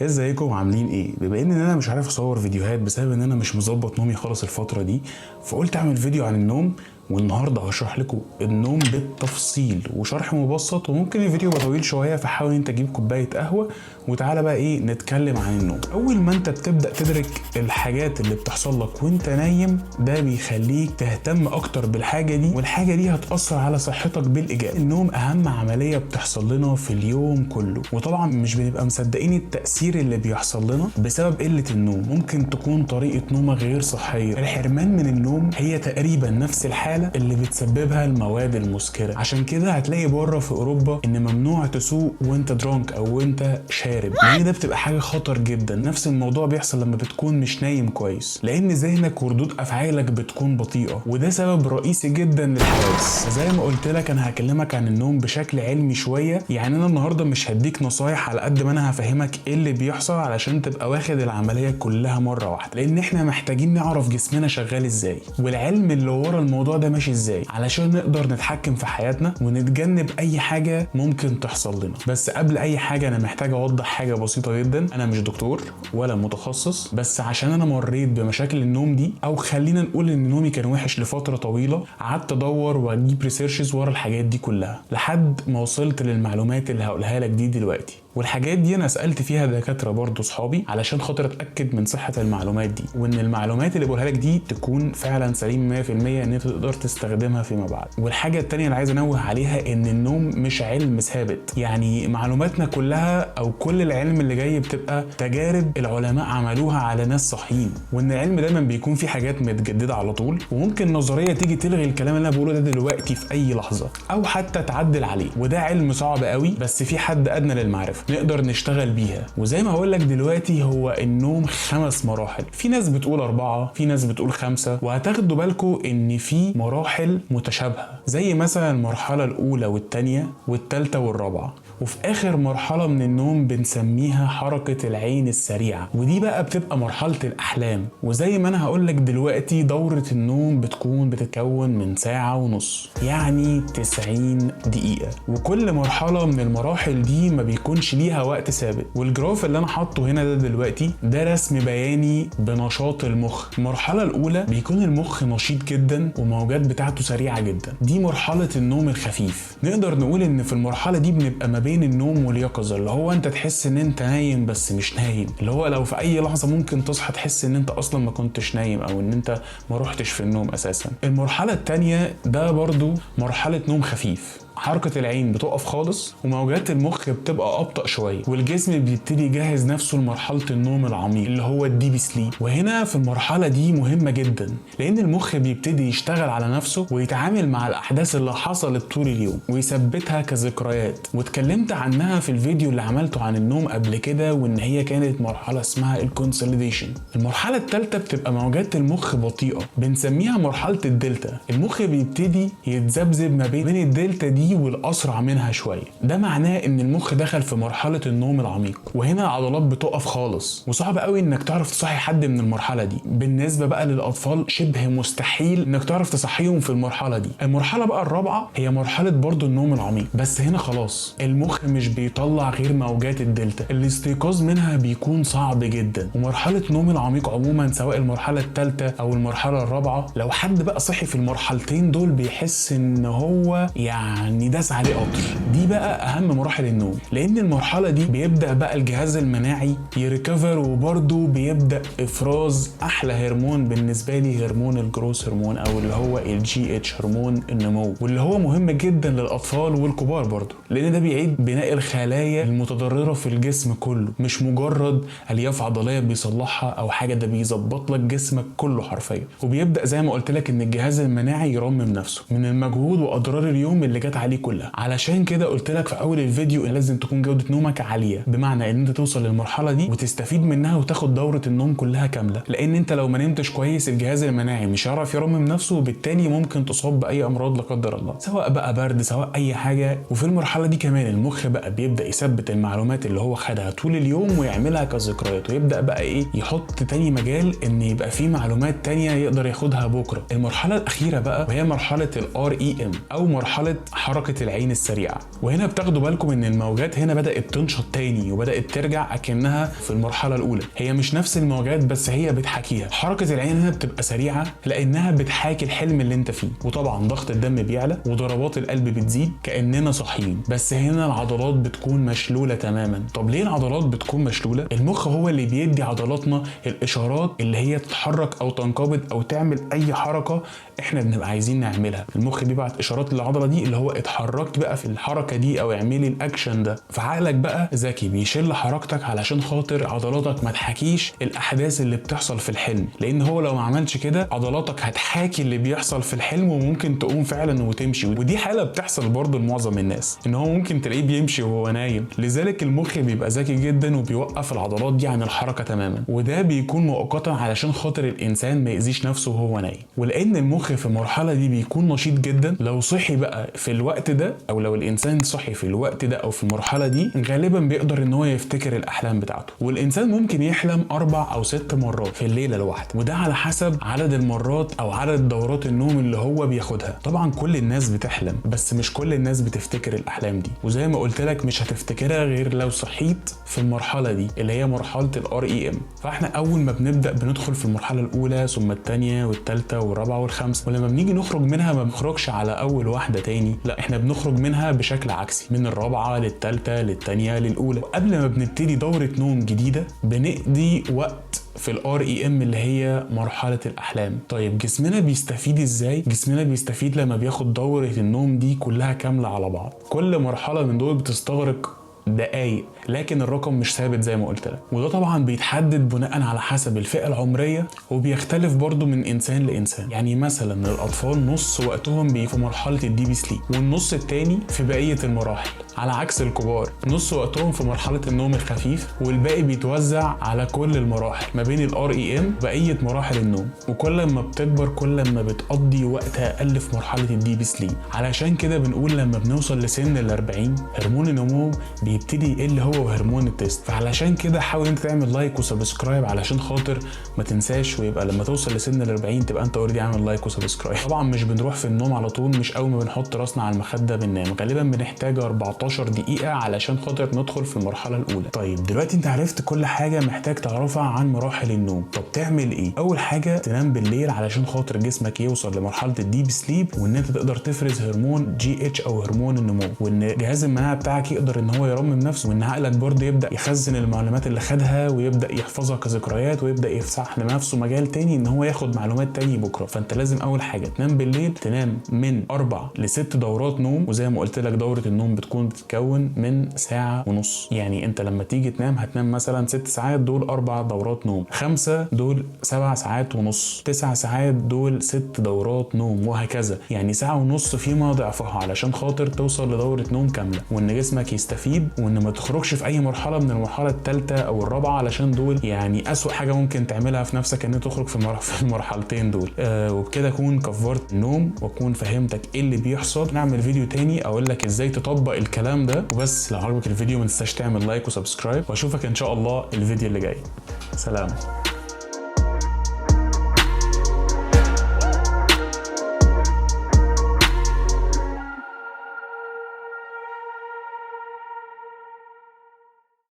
ازيكم عاملين ايه؟ بما ان انا مش عارف اصور فيديوهات بسبب ان انا مش مظبط نومي خالص الفتره دي، فقلت اعمل فيديو عن النوم. والنهارده هشرح لكم النوم بالتفصيل وشرح مبسط، وممكن الفيديو يبقى طويل شويه، فحاول انت تجيب كوبايه قهوه وتعالى بقى نتكلم عن النوم. اول ما انت بتبدا تدرك الحاجات اللي بتحصل لك وانت نايم، ده بيخليك تهتم اكتر بالحاجه دي، والحاجه دي هتاثر على صحتك بالايجاب. النوم اهم عمليه بتحصل لنا في اليوم كله، وطبعا مش بنبقى مصدقين التاثير اللي بيحصل لنا بسبب قله النوم. ممكن تكون طريقه نومك غير صحيه. الحرمان من النوم هي تقريبا نفس الحاله اللي بتسببها المواد المسكره. عشان كده هتلاقي بره في اوروبا ان ممنوع تسوق وانت درانك او وانت شارب، لان ده بتبقى حاجه خطر جدا. نفس الموضوع بيحصل لما بتكون مش نايم كويس، لان ذهنك وردود افعالك بتكون بطيئه، وده سبب رئيسي جدا للحوادث. زي ما قلت لك انا هكلمك عن النوم بشكل علمي شويه. يعني انا النهارده مش هديك نصايح على قد ما انا هفهمك ايه اللي بيحصل علشان تبقى واخد العمليه كلها مره واحده، لان احنا محتاجين نعرف جسمنا شغال ازاي والعلم اللي ورا الموضوع ده ماشي ازاي، علشان نقدر نتحكم في حياتنا ونتجنب اي حاجه ممكن تحصل لنا. بس قبل اي حاجه انا محتاج اوضح حاجه بسيطه جدا. انا مش دكتور ولا متخصص، بس عشان انا مريت بمشاكل النوم دي، او خلينا نقول ان نومي كان وحش لفتره طويله، قعدت ادور واجيب ريسيرشز ورا الحاجات دي كلها لحد ما وصلت للمعلومات اللي هقولها لك دي دلوقتي. والحاجات دي انا سالت فيها دكاتره برضو صحابي علشان خاطر اتاكد من صحه المعلومات دي، وان المعلومات اللي بقولها لك دي تكون فعلا سليم 100%، ان انت تقدر تستخدمها فيما بعد. والحاجه الثانيه اللي عايز انوه عليها ان النوم مش علم ثابت. يعني معلوماتنا كلها او كل العلم اللي جاي بتبقى تجارب العلماء عملوها على ناس صحيين، وان العلم دايما بيكون فيه حاجات متجدده على طول، وممكن نظريه تيجي تلغي الكلام اللي انا بقوله ده دلوقتي في اي لحظه، او حتى تعدل عليه. وده علم صعب قوي، بس في حد ادنى للمعرفه نقدر نشتغل بيها. وزي ما هقول لك دلوقتي، هو النوم 5 مراحل. في ناس بتقول 4، في ناس بتقول 5، وهتاخدوا بالكم ان في مراحل متشابهه، زي مثلا المرحله الاولى والثانيه والثالثه والرابعه. وفي اخر مرحله من النوم بنسميها حركه العين السريعه، ودي بقى بتبقى مرحله الاحلام. وزي ما انا هقول لك دلوقتي، دوره النوم بتتكون من ساعه ونص، يعني 90 دقيقه. وكل مرحله من المراحل دي ما بيكونش ليها وقت ثابت. والجراف اللي انا حاطه هنا ده دلوقتي ده رسم بياني بنشاط المخ. المرحله الاولى بيكون المخ نشيط جدا والموجات بتاعته سريعه جدا، دي مرحله النوم الخفيف. نقدر نقول ان في المرحله دي بنبقى ما بين النوم واليقظه، اللي هو انت تحس ان انت نايم بس مش نايم، اللي هو لو في اي لحظه ممكن تصحى تحس ان انت اصلا ما كنتش نايم، او ان انت ما روحتش في النوم اساسا. المرحله الثانيه ده برضو مرحله نوم خفيف، حركة العين بتقف خالص وموجات المخ بتبقى أبطأ شوية، والجسم بيبتدي يجهز نفسه لمرحلة النوم العميق اللي هو الديب سليب. وهنا في المرحلة دي مهمة جدا، لأن المخ بيبتدي يشتغل على نفسه ويتعامل مع الأحداث اللي حصلت طول اليوم ويثبتها كذكريات. واتكلمت عنها في الفيديو اللي عملته عن النوم قبل كده، وإن هي كانت مرحلة اسمها الكونسوليديشن. المرحلة الثالثة بتبقى موجات المخ بطيئة، بنسميها مرحلة الدلتا. المخ بيبتدي يتذبذب ما بين الدلتا دي والاسرع منها شويه. ده معناه ان المخ دخل في مرحله النوم العميق، وهنا العضلات بتقف خالص، وصعب قوي انك تعرف تصحي حد من المرحله دي. بالنسبه بقى للاطفال شبه مستحيل انك تعرف تصحيهم في المرحله دي. المرحله بقى الرابعه هي مرحله برضو النوم العميق، بس هنا خلاص المخ مش بيطلع غير موجات الدلتا، الاستيقاظ منها بيكون صعب جدا. ومرحله النوم العميق عموما سواء المرحله الثالثه او المرحله الرابعه، لو حد بقى صحي في المرحلتين دول بيحس ان هو يعني داس عليه قطر. دي بقى اهم مراحل النوم، لان المرحله دي بيبدا بقى الجهاز المناعي يريكفر، وبرده بيبدا افراز احلى هرمون بالنسبه لي، هرمون الجروث هرمون، او اللي هو الجي اتش، هرمون النمو، واللي هو مهم جدا للاطفال والكبار برده، لان ده بيعيد بناء الخلايا المتضرره في الجسم كله، مش مجرد الياف عضليه بيصلحها او حاجه، ده بيظبط لك جسمك كله حرفيا. وبيبدا زي ما قلت لك ان الجهاز المناعي يرمم نفسه من المجهود واضرار اليوم اللي جت عليه كلها. علشان كده قلت لك في اول الفيديو ان لازم تكون جوده نومك عاليه، بمعنى ان انت توصل للمرحله دي وتستفيد منها وتاخد دوره النوم كلها كامله، لان انت لو ما نمتش كويس الجهاز المناعي مش هيعرف يرمم نفسه، وبالتالي ممكن تصاب باي امراض لا قدر الله، سواء بقى برد سواء اي حاجه. وفي المرحله دي كمان المخ بقى بيبدا يثبت المعلومات اللي هو خدها طول اليوم ويعملها كذكريات، ويبدا بقى يحط تاني مجال ان يبقى في معلومات تانية يقدر ياخدها بكره. المرحله الاخيره بقى وهي مرحله الار اي ام، او مرحله حركه حركه العين السريعه. وهنا بتاخدوا بالكم ان الموجات هنا بدات تنشط تاني وبدات ترجع اكنها في المرحله الاولى. هي مش نفس الموجات بس هي بتحاكيها. حركه العين هنا بتبقى سريعه لانها بتحاكي الحلم اللي انت فيه، وطبعا ضغط الدم بيعلى وضربات القلب بتزيد كاننا صاحيين. بس هنا العضلات بتكون مشلوله تماما. طب ليه العضلات بتكون مشلوله؟ المخ هو اللي بيدي عضلاتنا الاشارات اللي هي تتحرك او تنقبض او تعمل اي حركه احنا بنبقى عايزين نعملها. المخ بيبعت اشارات للعضله دي اللي هو اتحركت بقى في الحركه دي او اعملي الاكشن ده. فعقلك بقى ذكي بيشل حركتك علشان خاطر عضلاتك ما تحاكيش الاحداث اللي بتحصل في الحلم، لان هو لو ما عملش كده عضلاتك هتحاكي اللي بيحصل في الحلم وممكن تقوم فعلا وتمشي. ودي حاله بتحصل برضه لمعظم الناس، ان هو ممكن تلاقيه بيمشي وهو نايم. لذلك المخ بيبقى ذكي جدا وبيوقف العضلات دي عن الحركه تماما، وده بيكون مؤقتا علشان خاطر الانسان ما يأذيش نفسه وهو نايم. ولان المخ في المرحله دي بيكون نشيط جدا، لو صحي بقى في الوقت ده او لو الانسان صحي في الوقت ده او في المرحله دي غالبا بيقدر ان هو يفتكر الاحلام بتاعته. والانسان ممكن يحلم 4 أو 6 مرات في الليله الواحده، وده على حسب عدد المرات او عدد دورات النوم اللي هو بياخدها. طبعا كل الناس بتحلم بس مش كل الناس بتفتكر الاحلام دي، وزي ما قلت لك مش هتفتكرها غير لو صحيت في المرحله دي اللي هي مرحله الREM. فاحنا اول ما بنبدا بندخل في المرحله الاولى ثم الثانيه والثالثه والرابعه والخامسه، ولما بنيجي نخرج منها ما بنخرجش على اول واحده تاني، لا احنا بنخرج منها بشكل عكسي، من الرابعه للثالثه للثانيه للاولى. قبل ما بنبتدي دوره نوم جديده بنقضي وقت في الREM اللي هي مرحلة الأحلام. طيب جسمنا بيستفيد ازاي؟ جسمنا بيستفيد لما بياخد دورة النوم دي كلها كاملة على بعض. كل مرحلة من دول بتستغرق دقايق، لكن الرقم مش ثابت زي ما قلت لك، وده طبعا بيتحدد بناء على حسب الفئة العمرية وبيختلف برضو من انسان لانسان. يعني مثلا الاطفال نص وقتهم في مرحلة الديب سليب والنص التاني في بقية المراحل، على عكس الكبار نص وقتهم في مرحلة النوم الخفيف والباقي بيتوزع على كل المراحل ما بين الREM وبقية مراحل النوم. وكل ما بتكبر كل ما بتقضي وقت اقل في مرحلة الديب سليب. علشان كده بنقول لما بنوصل لسن ال40 هرمون النمو بيبتدي يقل هو وهرمون التست. فعلشان كده حاول انت تعمل لايك وسبسكرايب علشان خاطر ما تنساش، ويبقى لما توصل لسن ال40 تبقى انت اوريدي عامل لايك وسبسكرايب. طبعا مش بنروح في النوم على طول، مش اول ما بنحط راسنا على المخده بننام، غالبا بنحتاج 14 دقيقه علشان خاطر ندخل في المرحله الاولى. طيب دلوقتي انت عرفت كل حاجه محتاج تعرفها عن مراحل النوم. طب تعمل ايه؟ اول حاجه تنام بالليل علشان خاطر جسمك يوصل لمرحله الديب سليب، وان انت تقدر تفرز هرمون GH او هرمون النمو، وان جهاز المناعه بتاعك يقدر ان هو يرمم نفسه، وان عقلك برضه يبدا يخزن المعلومات اللي خدها ويبدا يحفظها كذكريات ويبدا يفتح لنفسه مجال تاني ان هو ياخد معلومات تاني بكره. فانت لازم اول حاجه تنام بالليل، تنام من 4 ل6 دورات نوم، وزي ما قلت لك دوره النوم بتتكون من 1.5 ساعة. يعني انت لما تيجي تنام هتنام مثلا 6 ساعات دول 4 دورات نوم، 5 دول 7.5 ساعات، 9 ساعات دول 6 دورات نوم، وهكذا. يعني 1.5 ساعة فيما ضعفها علشان خاطر توصل لدوره نوم كامله، وان جسمك يستفيد، وان ما تخرجش في اي مرحله من المرحله الثالثه او الرابعه علشان دول يعني اسوأ حاجه ممكن تعملها في نفسك ان تخرج في المرحلتين دول. وبكده اكون كفرت النوم واكون فهمتك ايه اللي بيحصل. نعمل فيديو تاني اقول لك ازاي تطبق الكلام ده وبس. لو عجبك الفيديو ما تنساش تعمل لايك وسبسكرايب، واشوفك ان شاء الله الفيديو اللي جاي. سلام.